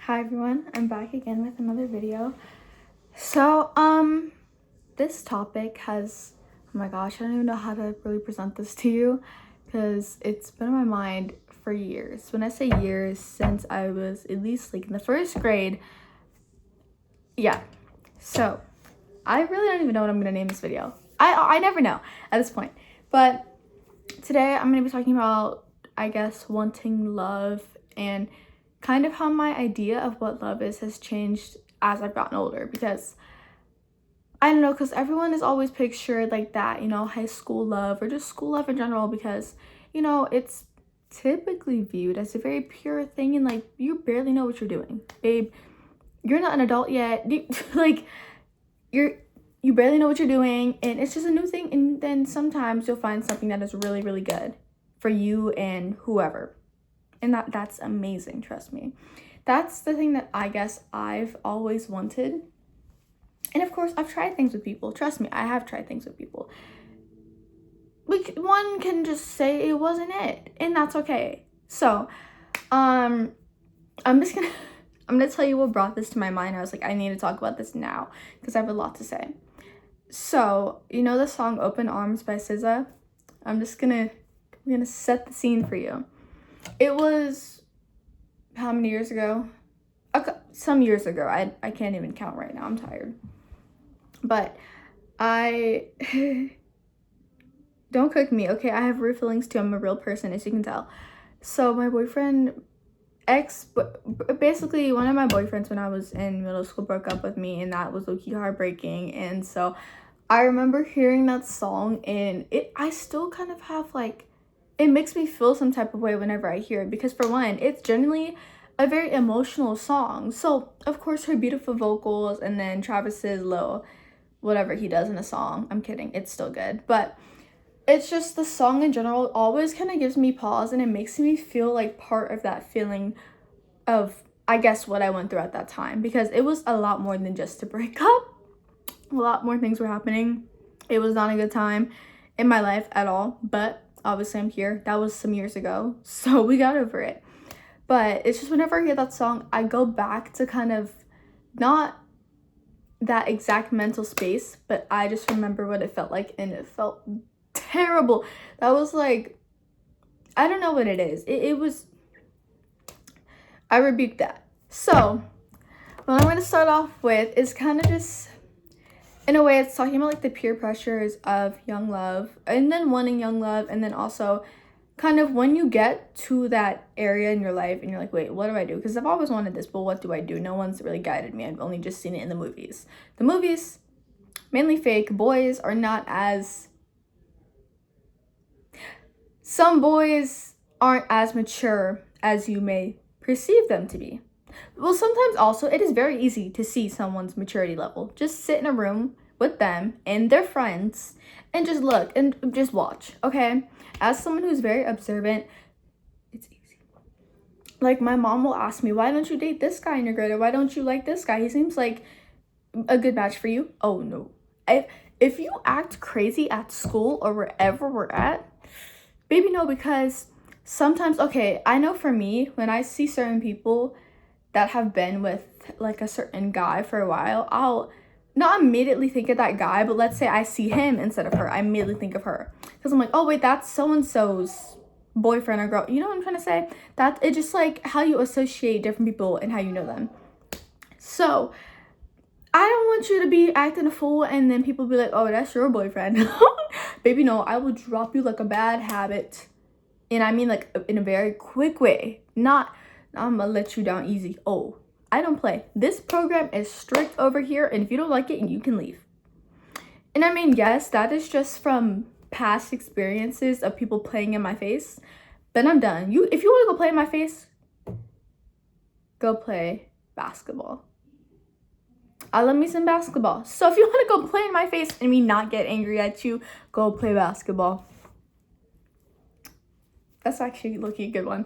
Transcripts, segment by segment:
Hi everyone, I'm back again with another video. So, this topic has, oh my gosh, I don't even know how to really present this to you because it's been on my mind for years. When I say years, since I was at least like in the first grade. Yeah, so I really don't even know what I'm gonna name this video. I never know at this point. But today I'm gonna be talking about, I guess, wanting love and kind of how my idea of what love is has changed as I've gotten older, because I don't know, because everyone is always pictured like that, high school love or just school love in general, because, it's typically viewed as a very pure thing and like you barely know what you're doing. Babe, you're not an adult yet. Like, you barely know what you're doing and it's just a new thing, and then sometimes you'll find something that is really, really good for you and whoever. And that's amazing, trust me. That's the thing that I guess I've always wanted. And of course, I've tried things with people. Trust me, I have tried things with people. Like, one can just say it wasn't it, and that's okay. So, I'm just gonna I'm gonna tell you what brought this to my mind. I was like, I need to talk about this now because I have a lot to say. So, you know the song "Open Arms" by SZA? I'm gonna set the scene for you. It was how many years ago? Some years ago. I can't even count right now. I'm tired. But I don't cook me, okay? I have real feelings too. I'm a real person, as you can tell. So my boyfriend, basically one of my boyfriends when I was in middle school broke up with me, and that was low-key heartbreaking. And so I remember hearing that song, and I still kind of have like, it makes me feel some type of way whenever I hear it, because for one, it's generally a very emotional song. So of course her beautiful vocals, and then Travis's little whatever he does in a song. I'm kidding, it's still good. But it's just the song in general always kind of gives me pause, and it makes me feel like part of that feeling of, I guess, what I went through at that time, because it was a lot more than just to break up. A lot more things were happening. It was not a good time in my life at all, but obviously I'm here. That was some years ago, so we got over it. But it's just whenever I hear that song, I go back to kind of not that exact mental space, but I just remember what it felt like, and it felt terrible. That was like, I don't know what it is. It was, I rebuked that. So what I'm going to start off with is kind of just, in a way, it's talking about like the peer pressures of young love, and then wanting young love, and then also kind of when you get to that area in your life and you're like, wait, what do I do? Because I've always wanted this, but what do I do? No one's really guided me. I've only just seen it in the movies. The movies, mainly fake. Boys are not as, some boys aren't as mature as you may perceive them to be. Well, sometimes also it is very easy to see someone's maturity level. Just sit in a room with them and their friends and just look and just watch, okay? As someone who's very observant, it's easy. Like, my mom will ask me, why don't you date this guy in your grade? Or why don't you like this guy? He seems like a good match for you. Oh, no. If you act crazy at school or wherever we're at, baby, no, because sometimes, okay, I know for me, when I see certain people that have been with like a certain guy for a while, I'll not immediately think of that guy, but let's say I see him instead of her, I immediately think of her, because I'm like, oh wait, that's so-and-so's boyfriend or girl. You know what I'm trying to say? That it's just like how you associate different people and how you know them. So I don't want you to be acting a fool and then people be like, oh, that's your boyfriend. Baby, no, I will drop you like a bad habit, and I mean like in a very quick way. Not I'm gonna let you down easy. Oh, I don't play. This program is strict over here, and if you don't like it, you can leave. And I mean, yes, that is just from past experiences of people playing in my face. Then I'm done. If you want to go play in my face, go play basketball. I love me some basketball. So if you want to go play in my face and me not get angry at you, go play basketball. That's actually looking a good one.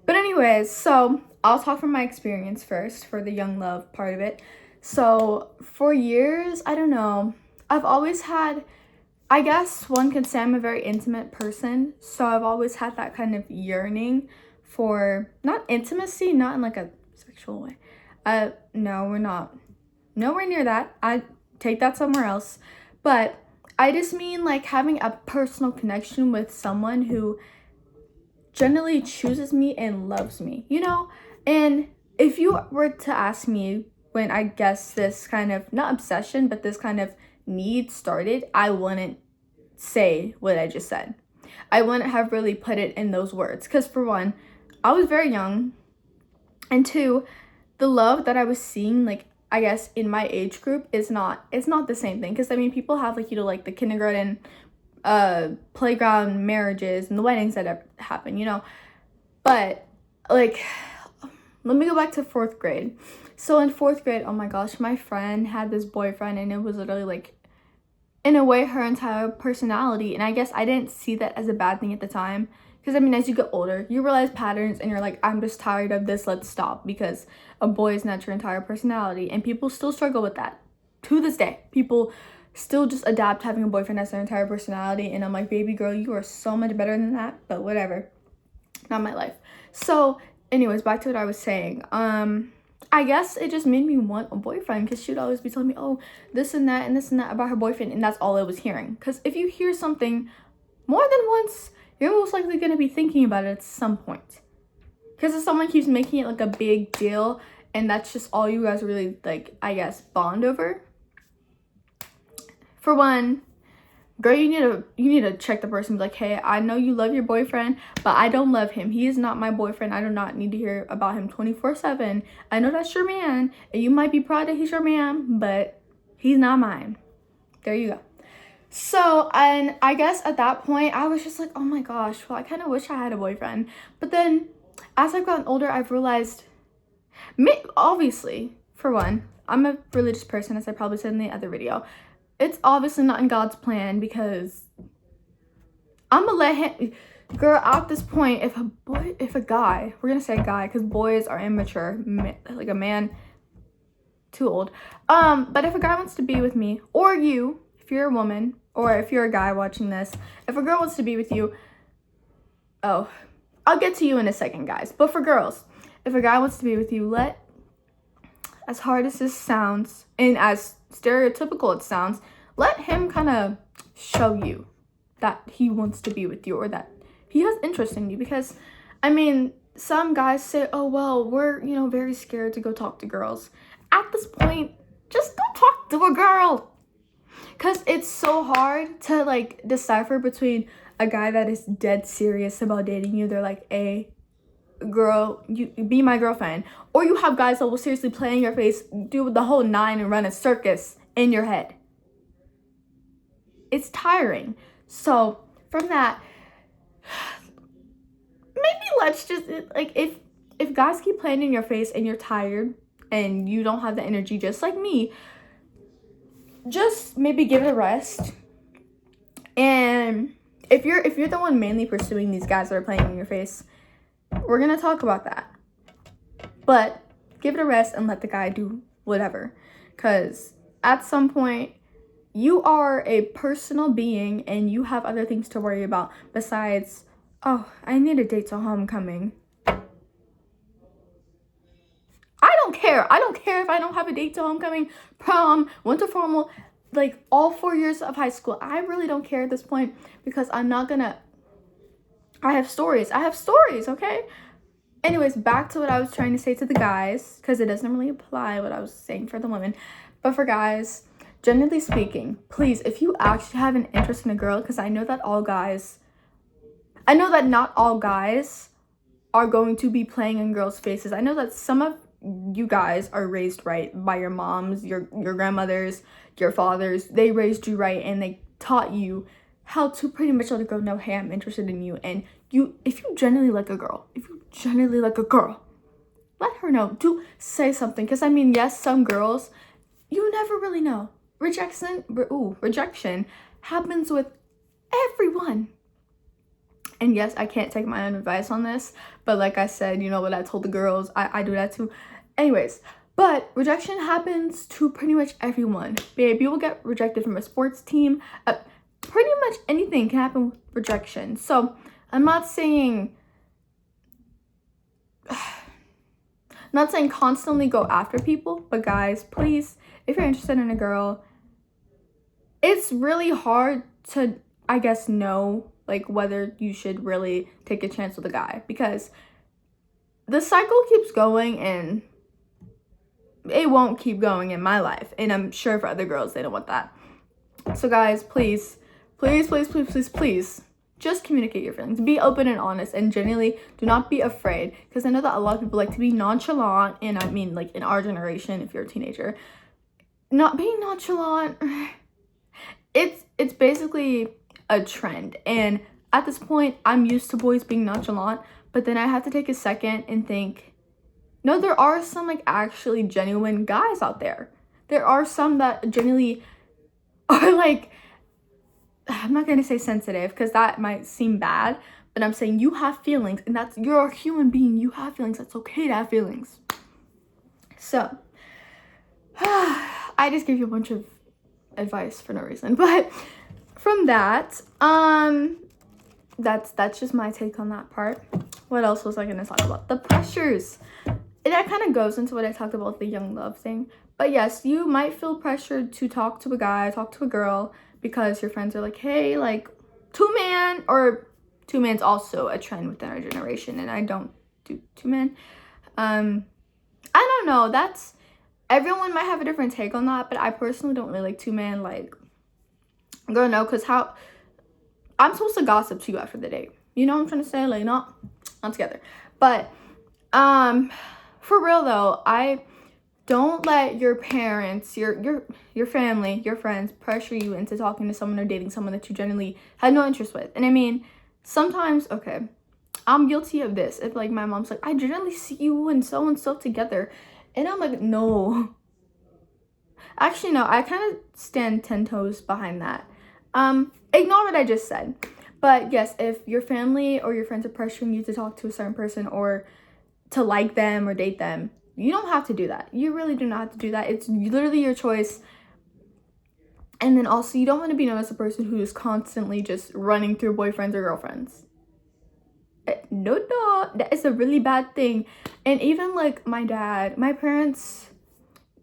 But anyways, so I'll talk from my experience first for the young love part of it. So for years, I don't know, I've always had, I guess one could say I'm a very intimate person. So I've always had that kind of yearning for, not intimacy, not in like a sexual way. No, we're not. Nowhere near that. I take that somewhere else. But I just mean like having a personal connection with someone who generally chooses me and loves me, you know? And if you were to ask me when I guess this kind of, not obsession, but this kind of need started, I wouldn't say what I just said. I wouldn't have really put it in those words. Because for one, I was very young. And two, the love that I was seeing, like, I guess in my age group it's not the same thing. Because I mean, people have like, you know, like the kindergarten playground marriages and the weddings that happen, you know. But like, let me go back to 4th grade. So in 4th grade, oh my gosh, my friend had this boyfriend, and it was literally like, in a way, her entire personality. And I guess I didn't see that as a bad thing at the time. Because I mean, as you get older, you realize patterns and you're like, I'm just tired of this, let's stop. Because a boy is not your entire personality. And people still struggle with that. To this day, people still just adapt having a boyfriend as their entire personality. And I'm like, baby girl, you are so much better than that. But whatever. Not my life. So anyways, back to what I was saying. I guess it just made me want a boyfriend, because she'd always be telling me, oh, this and that and this and that about her boyfriend, and that's all I was hearing. Because if you hear something more than once, you're most likely going to be thinking about it at some point. Because if someone keeps making it like a big deal, and that's just all you guys really, like, I guess, bond over. For one, girl, you need to check the person. Be like, hey, I know you love your boyfriend, but I don't love him. He is not my boyfriend. I do not need to hear about him 24/7. I know that's your man, and you might be proud that he's your man, but he's not mine. There you go. So, and I guess at that point, I was just like, oh my gosh, well, I kind of wish I had a boyfriend. But then, as I've gotten older, I've realized, obviously, for one, I'm a religious person, as I probably said in the other video. It's obviously not in God's plan, because I'm gonna let him, girl, at this point, if a guy, we're gonna say guy, because boys are immature, like a man, too old. But if a guy wants to be with me, or you, if you're a woman, or if you're a guy watching this, if a girl wants to be with you, oh, I'll get to you in a second, guys. But for girls, if a guy wants to be with you, as hard as this sounds, and as stereotypical it sounds, let him kind of show you that he wants to be with you, or that he has interest in you. Because I mean, some guys say, oh well, we're, you know, very scared to go talk to girls. At this point, just go talk to a girl, because it's so hard to like decipher between a guy that is dead serious about dating you. They're like, hey girl, you be my girlfriend. Or you have guys that will seriously play in your face, do the whole 9 and run a circus in your head. It's tiring. So from that, maybe let's just, like, if guys keep playing in your face and you're tired and you don't have the energy, just like me, just maybe give it a rest. And if you're the one mainly pursuing these guys that are playing in your face, we're gonna talk about that. But give it a rest and let the guy do whatever. Because at some point, you are a personal being and you have other things to worry about besides, oh, I need a date to homecoming. I don't care. I don't care if I don't have a date to homecoming, prom, winter formal, like all 4 years of high school. I really don't care at this point, because I'm not gonna, I have stories, okay? Anyways, back to what I was trying to say to the guys, because it doesn't really apply what I was saying for the women. But for guys, generally speaking, please, if you actually have an interest in a girl, because I know that not all guys are going to be playing in girls' faces. I know that some of you guys are raised right by your moms, your grandmothers, your fathers. They raised you right, and they taught you how to pretty much let a girl know, hey, I'm interested in you. And if you genuinely like a girl, let her know. Do say something. Because I mean, yes, some girls, you never really know. Rejection happens with everyone. And yes, I can't take my own advice on this, but like I said, you know what I told the girls, I do that too. Anyways, but rejection happens to pretty much everyone. Babe, you will get rejected from a sports team. Pretty much anything can happen with rejection. So I'm not saying not saying constantly go after people, but guys, please, if you're interested in a girl, it's really hard to, I guess, know like whether you should really take a chance with a guy, because the cycle keeps going and it won't keep going in my life, and I'm sure for other girls they don't want that. So guys, please just communicate your feelings. Be open and honest, and genuinely do not be afraid, because I know that a lot of people like to be nonchalant, and I mean like in our generation, if you're a teenager, not being nonchalant, it's basically a trend, and at this point I'm used to boys being nonchalant, but then I have to take a second and think, no, there are some like actually genuine guys out there. There are some that genuinely are like, I'm not gonna say sensitive because that might seem bad, but I'm saying you have feelings, and you're a human being, you have feelings, that's okay to have feelings. So I just gave you a bunch of advice for no reason, but from that, that's just my take on that part. What else was I gonna talk about? The pressures. That kind of goes into what I talked about, the young love thing. But yes, you might feel pressured to talk to a guy, talk to a girl, because your friends are like, hey, like, two-man, or two-man's also a trend within our generation, and I don't do two-man. I don't know, everyone might have a different take on that, but I personally don't really like two-man, like, girl, no, because I'm supposed to gossip to you after the date. You know what I'm trying to say? Like, not together. But, for real though, I don't let your parents, your family, your friends pressure you into talking to someone or dating someone that you genuinely had no interest with. And I mean, sometimes, okay, I'm guilty of this. If like my mom's like, I generally see you and so together, and I'm like, no. Actually, no, I kind of stand 10 toes behind that. Ignore what I just said. But yes, if your family or your friends are pressuring you to talk to a certain person or to like them or date them, you don't have to do that. You really do not have to do that. It's literally your choice. And then also, you don't want to be known as a person who is constantly just running through boyfriends or girlfriends. No, that is a really bad thing. And even like my parents,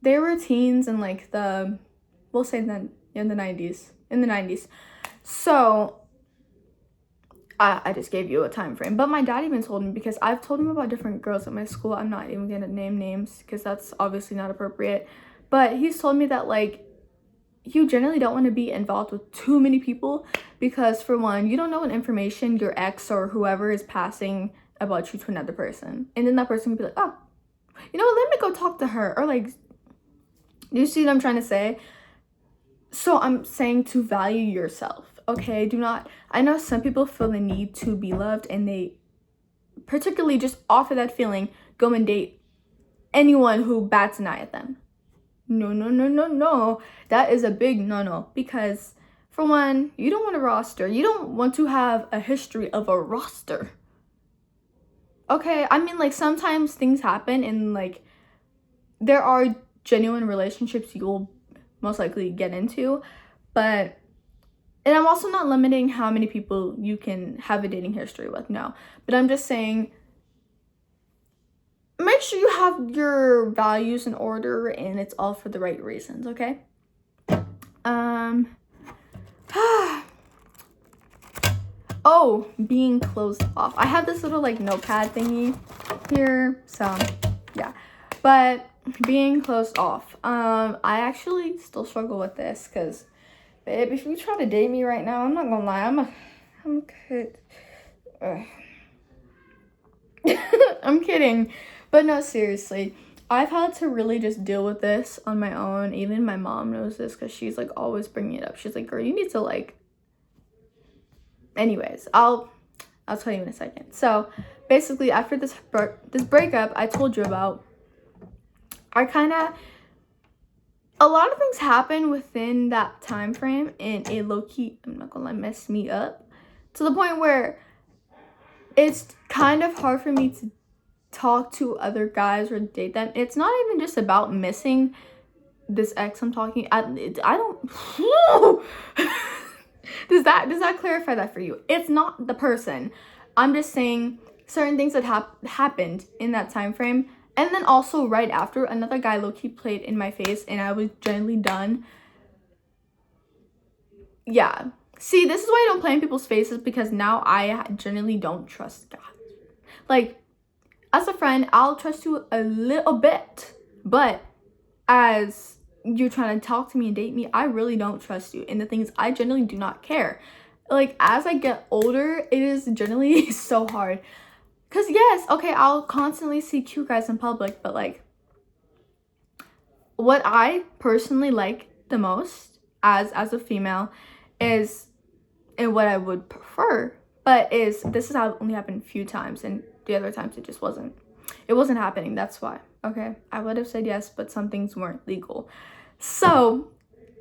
they were teens in like we'll say then in the 90s. So I just gave you a time frame, but my dad even told me, because I've told him about different girls at my school. I'm not even gonna name names because that's obviously not appropriate, but he's told me that like you generally don't want to be involved with too many people, because for one, you don't know what information your ex or whoever is passing about you to another person, and then that person can be like, oh, you know what, let me go talk to her, or like, you see what I'm trying to say? So I'm saying to value yourself. Okay, I know some people feel the need to be loved, and they particularly just off of that feeling go and date anyone who bats an eye at them. No. That is a big no, because for one, you don't want a roster. You don't want to have a history of a roster. Okay, I mean, like, sometimes things happen, and like there are genuine relationships you'll most likely get into, and I'm also not limiting how many people you can have a dating history with, no. But I'm just saying, make sure you have your values in order, and it's all for the right reasons, okay? Oh, being closed off. I have this little like notepad thingy here, so yeah. But being closed off. I actually still struggle with this, because babe, if you try to date me right now, I'm not gonna lie, I'm good. I'm kidding. But no, seriously, I've had to really just deal with this on my own. Even my mom knows this, because she's like always bringing it up. She's like, girl, you need to like, anyways, I'll tell you in a second. So basically, after this breakup I told you about, a lot of things happen within that time frame, and it low-key, I'm not gonna lie, messed me up to the point where it's kind of hard for me to talk to other guys or date them. It's not even just about missing this ex I'm talking. I don't. Does that clarify that for you? It's not the person. I'm just saying certain things that happened in that time frame And then also right after, another guy low-key played in my face and I was genuinely done. Yeah. See, this is why I don't play in people's faces, because now I genuinely don't trust guys. Like, as a friend, I'll trust you a little bit, but as you're trying to talk to me and date me, I really don't trust you. And the thing is, I generally do not care. Like, as I get older, it is generally so hard. Because, yes, okay, I'll constantly see cute guys in public, but, like, what I personally like the most as a female is, and what I would prefer, but is, this has only happened a few times, and the other times it just wasn't happening. That's why. Okay, I would have said yes, but some things weren't legal. So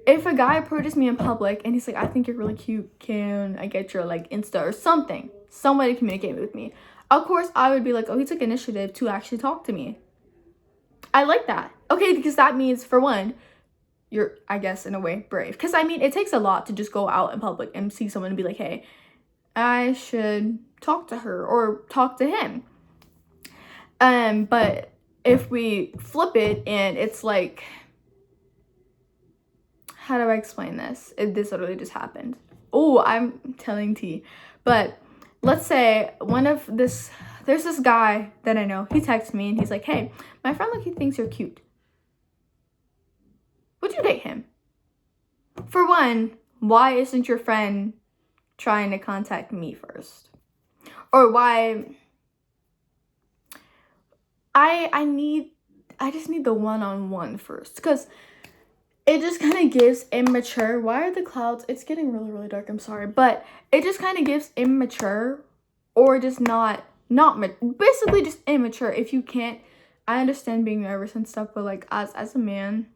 if a guy approaches me in public and he's like, I think you're really cute, can I get your like Insta or something, some way to communicate with me, of course I would be like, oh, he took initiative to actually talk to me. I like that. Okay, because that means, for one, you're, I guess, in a way, brave. Because, I mean, it takes a lot to just go out in public and see someone and be like, hey, I should talk to her or talk to him. But if we flip it and it's like, how do I explain this? This literally just happened. Oh, I'm telling tea. But let's say there's this guy that I know. He texts me and he's like, hey, my friend Lucky thinks you're cute. Would you date him? For one, why isn't your friend trying to contact me first? Or why? I just need the one-on-one first, because it just kind of gives immature. Why are the clouds? It's getting really, really dark. I'm sorry, but it just kind of gives immature, or just not basically just immature. If you can't, I understand being nervous and stuff, but like as a man,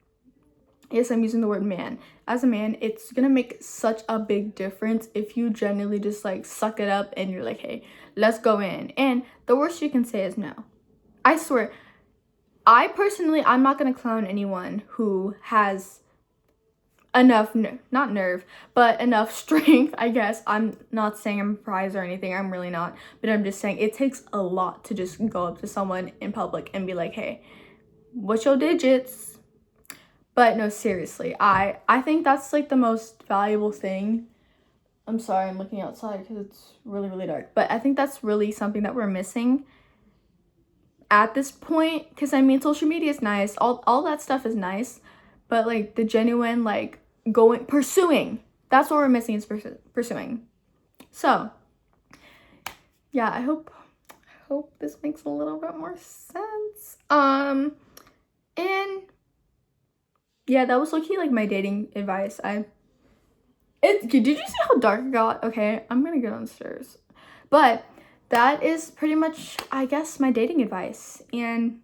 yes, I'm using the word man. As a man, it's gonna make such a big difference if you genuinely just like suck it up and you're like, hey, let's go in. And the worst you can say is no. I swear, I personally, I'm not gonna clown anyone who has enough, not nerve, but enough strength, I guess. I'm not saying I'm a prize or anything, I'm really not, but I'm just saying it takes a lot to just go up to someone in public and be like, hey, what's your digits? But no, seriously, I think that's like the most valuable thing. I'm sorry, I'm looking outside because it's really, really dark, but I think that's really something that we're missing at this point. Because I mean, social media is nice, all that stuff is nice, but like the genuine, like, pursuing, that's what we're missing, is pursuing. So yeah, I hope this makes a little bit more sense. And yeah, that was low-key like my dating advice. Did you see how dark it got? Okay, I'm gonna go downstairs, but that is pretty much, I guess, my dating advice. And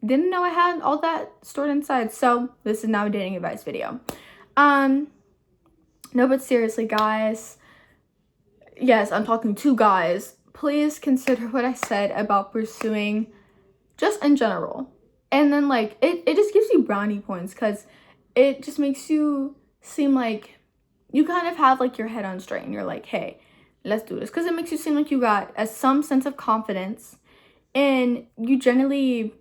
didn't know I had all that stored inside, so this is now a dating advice video. No, but seriously, guys, yes, I'm talking to guys, please consider what I said about pursuing just in general. And then like it just gives you brownie points, because it just makes you seem like you kind of have like your head on straight and you're like, hey, let's do this, because it makes you seem like you got some sense of confidence, and you generally,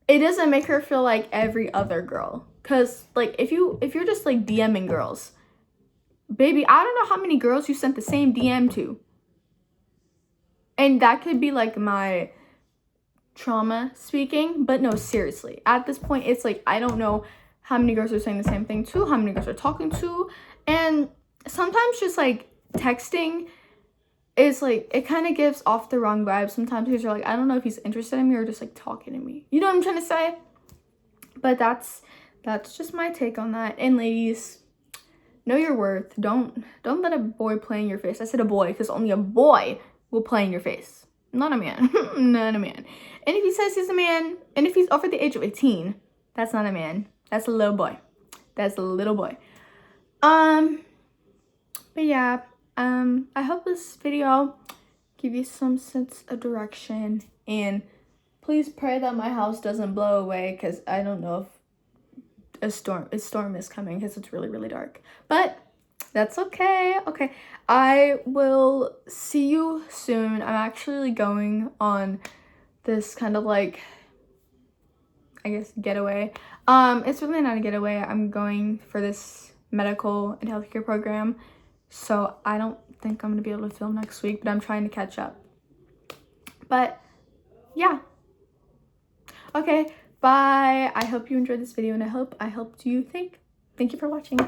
it doesn't make her feel like every other girl. Because like if you're just like DMing girls, baby, I don't know how many girls you sent the same DM to, and that could be like my trauma speaking, but no, seriously, at this point it's like I don't know how many girls are saying the same thing to, how many girls are talking to. And sometimes just like texting is like, it kind of gives off the wrong vibe sometimes, because you're like, I don't know if he's interested in me or just like talking to me, you know what I'm trying to say? But that's just my take on that. And ladies, know your worth. Don't let a boy play in your face. I said a boy because only a boy will play in your face, not a man. Not a man. And if he says he's a man, and if he's over the age of 18, that's not a man, that's a little boy. That's a little boy. But yeah, I hope this video give you some sense of direction, and please pray that my house doesn't blow away, because I don't know if a storm is coming, because it's really, really dark. But that's okay. Okay, I will see you soon. I'm actually going on this kind of like, I guess, getaway. It's really not a getaway. I'm going for this medical and healthcare program, so I don't think I'm gonna be able to film next week, but I'm trying to catch up. But yeah, okay, bye. I hope you enjoyed this video, and I hope I helped you think. Thank you for watching.